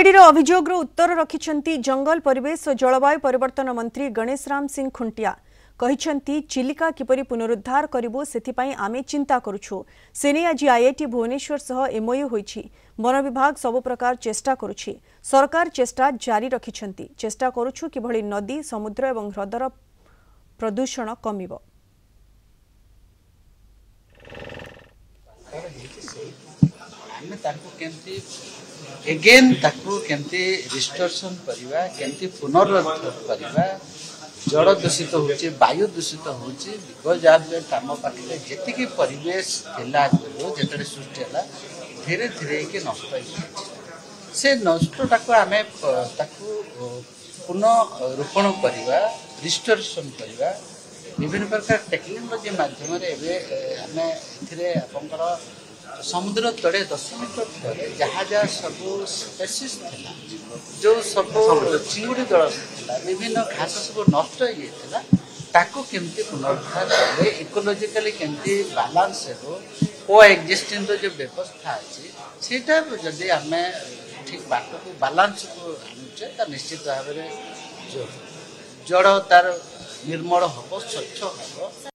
RJD अभियोग उत्तर रखिछंती जंगल परिवेश और जलवायु परिवर्तन मंत्री गणेश राम सिंह खुंटिया कहिछंती चिलिका किपरि पुनरुद्धार करिबो सेथिपाई आमे चिंता करूछु। सेने आज आईआईटी भुवनेश्वर सह एमओयू होईछि। वन विभाग सब प्रकार चेष्टा करूछि। सरकार चेष्टा जारी रखिछंती। चेष्टा करूछु कि भली नदी समुद्र एवं हृदर प्रदूषण कमिबो। एगेन ताकू केमती रिस्टोरेशन करिवा केमती पुनरुद्धार करिवा। जल दूषित होची वायु दूषित होची बिकॉज आज काम पाखे जेतिकी परिवेश थिला जेतरे सृष्टि हला धीरे धीरे के नष्ट हो से नष्टटाको आमे ताकू पुनः रोपण करिवा रिस्टोरेशन करिवा। विभिन्न प्रकार टेक्नोलोजी माध्यम आमे एथिरे आपनकर समुद्र तले 10 मीटर तले जहाँ जहाँ सब स्पेसीज थिला जो सब चिंगुड़ी दल था विभिन्न घास सब नष्ट होता ताको केमती पुनरुद्धार करें इकोलोजिकली केमती बालांस हो को एक्जिस्टिंग जो व्यवस्था अच्छी सेटा जदि आम ठीक बाट को बालांस को आणुचे निश्चित भाव में जड़ तार निर्मल हम स्वच्छ हम।